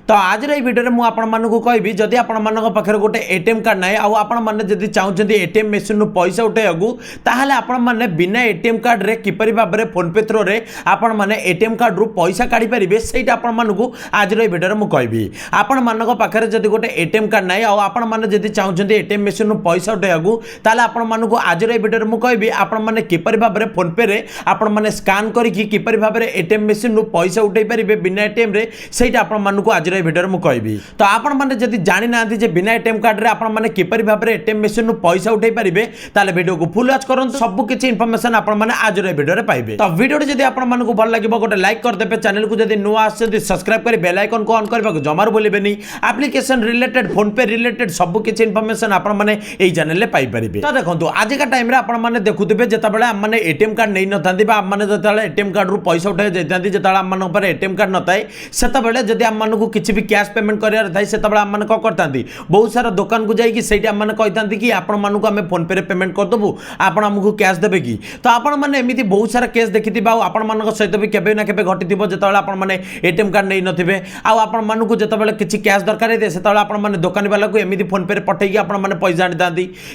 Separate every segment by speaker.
Speaker 1: तो आज ये वीडियो में मुझे कहबी जदि आपखे गोटे एटीएम कार्ड ना आउ आपड़ी चाहते एटीएम मेसीन पैसा उठाइबू ताहले आपने बिना एटीएम कार्ड रे किपरि भाव में फोन पे थ्रो रे आपने एटीएम कार्ड रु पैसा काढ़ी पारे से आज ये वीडियो में कहबी आपखे जदि गोटे एटीएम कार्ड ना आउ आपड़ी चाहते एटीएम मेसीन पैसा उठाइबू ताहले आपको आज ये वीडियो में कहबी आपने किपरि भाव में फोन पे रे आपने स्कान करके किपरि भाव में एटीएम मेसीन पैसा उठाई पारे बिना एटीएम रे सेटा आपको आज वीडियो में कहबी। तो आपने जब जानी ना बिना एटीएम कार्ड रे आपने किपरि भाव में एटीएम मेसीन पैसा उठाई पारे ताले वीडियो को फुल वॉच करूँ सब किसी इनफॉरमेशन आपने आज वीडियो में पाइबे। तो वीडियो जब आपको भल लगे गोटे लाइक करदे चैनल को जब नुआ आसते सब्सक्राइब कर बेल आइकन को ऑन करने जमार बोलेबेनी एप्लिकेशन रिलेटेड फोन पे रिलेटेड सब किसी इनफॉरमेशन आपने चैनल में पाइपर। तो देखो आज का टाइम आपने देखुए जितेबाला आमने एटीएम कार्ड नहीं ना आमने जो एटीएम कार्ड रु पैसा उठाई जाती जो आम एटीएम कार्ड नए से जब आमको किसी भी कैश पेमेंट करार थाए से आम कौन करता बहुत सारा दुकान को जाकि आम कहता कि आपको आम फोन पे पेमेंट करदेबू आप आमको कैश देवे कि। तो आपने बहुत सारा केस देखी आपण सहित भी केवे ना केवे घटी जो आपने एटीएम कार्ड नहीं नथिबे आपको जितेबाला किसी कैश दरकार है से आपने दुकानी वाला को एमती फोन पे पठेगी आपने पैसा आनी था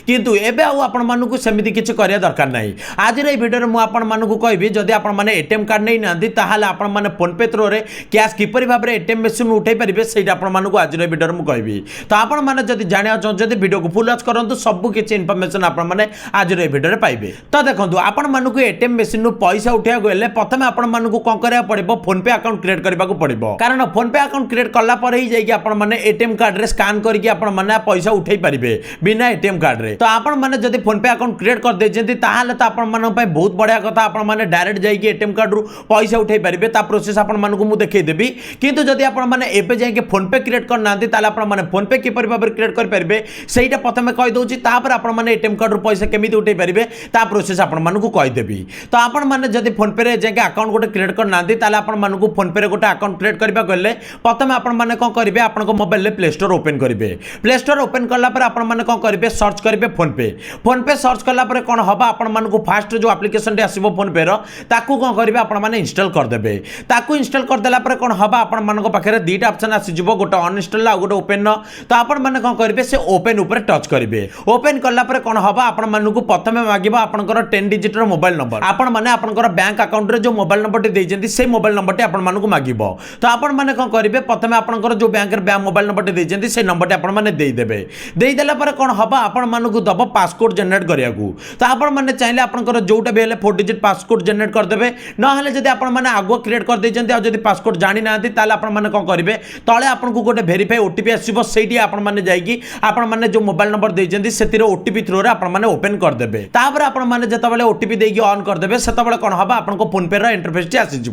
Speaker 1: किंतु एबे आपको सेमती किसी करिया दरकार नहीं। आज ये वीडियो में आपको कहबी जदि आपने एटीएम कार्ड नहीं ना ताहले आपने फोन पे थ्रो रे कैश किपरि भाव में एटीएम मेसीन उठाई पारे से आपको आज वीडियो में कहबी। तो आपने जब जाना चाहते वीडियो को फुल वॉच करूँ सब किसी इनफॉरमेशन आपने आज ये वीडियो में पाइबे। तो देखो आपको एटीएम मेसीन पैसा उठा गले प्रथम आपको कौन करा पड़ो फोन पे अकाउंट क्रिएट करने को पड़ो कारण फोन पे अकाउंट क्रिएट कलापर ही जाइए एटीएम कार्ड रे स्कान करके पैसा उठाई पारे बिना एटीएम कार्ड रे। तो आपने जब फोन पे अकाउंट क्रिएट कर देते ताहले तो आपने बहुत बढ़िया कथा आपने डायरेक्ट जाइए एटीएम कार्ड रु पैसा उठाई पारे प्रोसेस आपको देखदेवी किंतु जदि आपने एबे जाइए फोन पे क्रिएट करना आपने फोन पे किपरि भाव में क्रिएट करेंगे सहीटा प्रथम कहीदे तापर आपने एटीएम कार्ड रु पैसा केमी उठाई पारे ता प्रोसेस आपको कहीदेवी। तो आपने जब फोन पे जाइए अकाउंट गोटे क्रिएट करना आपको फोन पे गोटे अकाउंट क्रिएट करने गले प्रथम आपने कौन करेंगे आपको मोबाइल में प्ले स्टोर ओपन करेंगे प्ले स्टोर ओपन कलापर आपने कौन करेंगे सर्च करेंगे फोन पे सर्च कलापर कौन हम आपको फास्ट जो एप्लिकेशन आसो फोन पे ताकू कौन करेंगे आपने इंस्टॉल करदेवे ताकू इंस्टॉल करदेला कौन हम आप पाखे दुईटा ऑप्शन आसीज गोटे अनइंस्टॉल आ गोटे ओपन। तो आपने कौन करेंगे से ओपन उपर टच करेंगे ओपन कलापर कौन हम आपको प्रथम मांग आपंकर 10 डिजिट मोबाइल नंबर आपंकर बैंक अकाउंट जो मोबाइल नंबर टी से मोबाइल नंबर टी आपको मांग। तो आपने कौन करेंगे प्रथम आपंकर जो बैंक मोबाइल नंबर टी से नंबर आपने देदेवे देदेला कौन हम आपको दब पासकोड जेनेट करा। तो आपने चाहिए आपंकर जोटा भी 4 डिजिट पासकोड जेनेट करदे ना जब आपने आगुआ क्रिएट कर देते पासकोड जानी ना आपने कौन करेंगे तले आपको गोटे भेरीफाई ओटीपी आसो से आपने जाइए आपने जो मोबाइल नंबर देते से ओटीपी थ्रो आपने ओपन करदे तापर आपने जितेबाला ओटीपी देकी ऑन करदे से कौन हम आपको फोन पे इंटरफेस आसीज।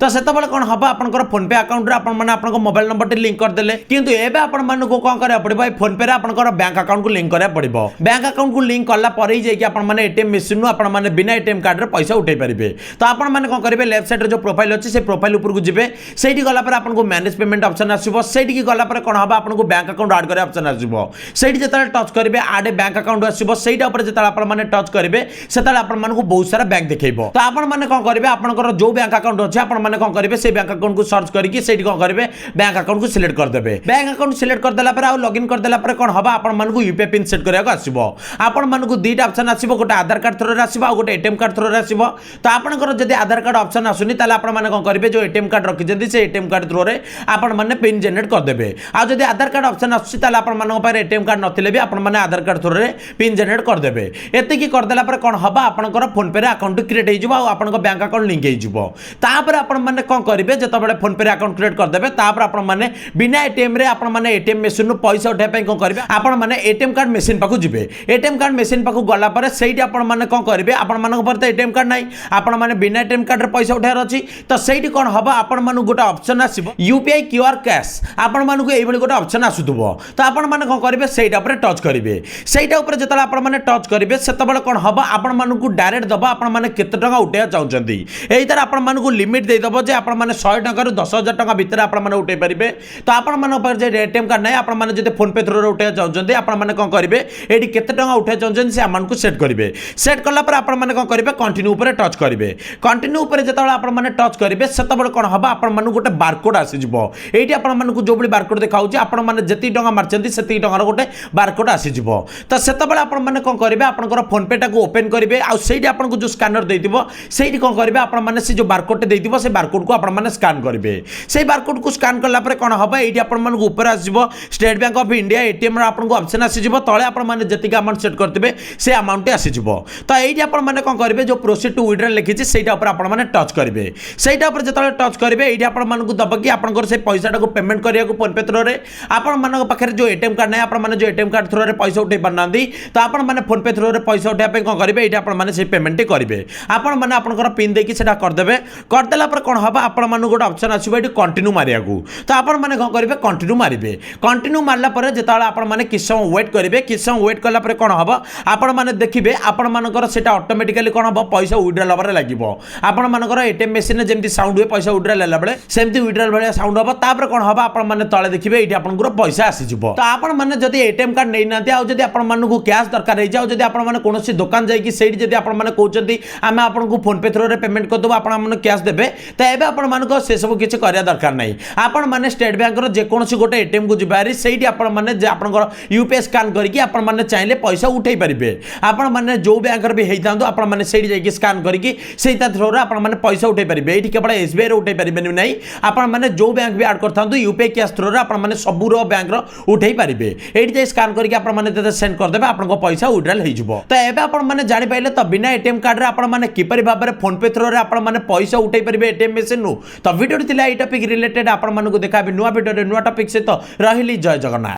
Speaker 1: तो से कौन हम आपंकर फोन पे अकाउंट आपको मोबाइल नंबर लिंक करदे किंतु एबे आपको कौन करा पड़ो फोन पे आपंकर बैंक अकाउंट को लिंक करा पड़ो बैंक अकाउंट को लिंक कलापर ही जाइए आपने एटीएम मेसीन आपने बिना एटीएम कार्ड रे पैसा उठाई पारे। तो आपने कौन करेंगे लेफ्ट साइड जो प्रोफाइल अच्छे से प्रोफाइल ऊपर को जीवे से गलापर आपको मैनेज पेमेंट ऑप्शन आसो से गलापर कौन हम आपको बैंक अकाउंट आड करा ऑप्शन आसो से जो टच करेंगे आड बैंक अकाउंट आसो से आपने टच करेंगे से आपको बहुत सारा बैंक देखो। तो आपने कौन करेंगे आपंकर जो बैंक अकाउंट अच्छे आपने कौन करेंगे से बैंक अकाउंट को सर्च करके कौन करेंगे बैंक अकाउंट को सिलेक्ट करदे बैंक अकाउंट सिलेक्ट करदेला लॉगिन करदेला कौन हम आपको यूपीआई पिन सेट कराया आसो आपको दुईटा ऑप्शन आसो गोटे आधार कार्ड थ्रो आसो गोटे एटीएम कार्ड थ्रो आसो। तो आपंकर जब आधार कार्ड ऑप्शन आसुनी आपने कौन करेंगे जो एटीएम कार्ड रखिंट से एटीएम कार्ड थ्रो आपने पिन जेनेट करदे आ जब आधार कार्ड ऑप्शन आसुच्छे एटीएम कार्ड नथिले भी आपने आधार कार्ड थ्रो पिन जेनेट करदे एतिकी करदेला कौन हम आपंकर फोन पे अकाउंट क्रिएट हो आप बैंक अकाउंट लिंक होपर आपने कौन करेंगे जितेबाला फोन पे अकाउंट क्रिएट करदे आपने बिना एटीएम रे आपने एटीएम मेसीन पैसा उठाई कौन करेंगे आपने एटीएम कार्ड मेसीन पाक जी एटीएम कार्ड मेसीन पाक गलापर से आपने कौन करेंगे आप एटीएम कार्ड ना आपने बिना एटीएम कार्ड रे पैसा उठार अच्छी। तो सही कौन हम आपको गोटे ऑप्शन आसो यूपीआई क्यूआर कैश आपको ये गोटे ऑप्शन आसुव। तो आपने कौन करेंगे से टच करेंगे सहीटा जो आपने टच करेंगे से कौन हम आपको डायरेक्ट दबा आपने केते टका उठाया चाहते यही तरह आपको लिमिट देदेव जे आपने 100 टकर 10,000 टका भितर आपने उठाई पारे। तो आपने एटीएम कार्ड ना आपने जो फोन पे थ्रो उठाया चाहते आपने कौन करेंगे ये केते टका उठाया चाहते से आमको सेट करेंगे सेट कलापर आपने कौन करेंगे कंटिन्यू पर टच करेंगे कंटिन्यू पर जो आपने टच करेंगे से कौन हम आपको गोटे बारकोड आसीज এইটি আপনার जो बारकोड देखा आपने जी टाँग मार्च से टकर गोटे बारकोड आसीज तो से आपने कौन करेंगे आपंकर फोन पे टाक ओपेन करेंगे आईटी आपको जो स्कानर देती से कौन करेंगे आपने से जो बारकोड देती से बारकोड को आपने स्कान करेंगे से बारकोड को स्कान कलापर कौन हम ये आपको आसो state bank of India ATM आपको ऑप्शन आसीज तले आपने जी अमाउंट सेट करते से अमाउंट आसीज तो ये आपने कौन करेंगे जो प्रोसीड टू विड्रॉ लिखी से आपने टच करेंगे से जो टच करेंगे ये आपको दब कि आप पैसा को पेमेंट करने को फोन पे थ्रो आपण पाखे जो एटीएम कार्ड नहीं आपने जो एटीएम कार्ड थ्रो पैसा उठे पारना तो आपने फोन पे थ्रो पैसा उठाया कौन करेंगे ये आपने पेमेंट करेंगे आपने आपंकर पिन देकी करदे करदेला कौन हम आपण गोटे ऑप्शन आसो ये कंटिन्यू मारिया तो आपने कौन करेंगे कंटिन्यू मारे कंटिन्यू मारला जो आपने किस समय वेट करेंगे किस समय वेट कलापर कौन हम आपने देखिए आपर से ऑटोमेटिकली कौन हम पैसा विड्रॉ हमारे लगे आपर एटीएम मेसीन जमी साउंड हुए पैसा विड्रॉ लाला बेले सेमती विड्रॉ भाया साउंड हम तापर कौन हम आपने तले देखिए ये आपंकर पैसा आसीज तो आपने जब एटीएम कार्ड नहीं ना आदि आपको कैश दरकार हो जब आपने कौन दुकान जाइए आपने कहते आम आपको फोन पे थ्रो पेमेंट करदेव आपने कैश देवे तो ये आपको से सब किसी कराया दरकार नहीं आपने स्टेट बैंक जेकोसी गोटे एटीएम को जी से आपंकर यूपीआई स्कान करके चाहिए पैसा उठे पारे आपने जो बैंक भी होता आपने से स्कान करके थ्रो आपने पैसा उठे पारे ये केवल एसबीआई उठे पारे नहीं आपने जो बैंक भी आड कर यूपीआई कैश थ्रो आपने सबूर बैंक उठे पारे ये स्कान करके आपने सेंड करदे आपको पैसा विड्रॉल हो तो ये आपने जापारे तो बिना एटीएम कार्ड आपने किपर भाव में फोन पे थ्रो आपने पैसा उठे पारे एटीएम मेसीन तो वीडियो थी टॉपिक रिलेटेड आपको देखा नुआ वीडियो नुआ टॉपिक सहित रही जय जगन्नाथ।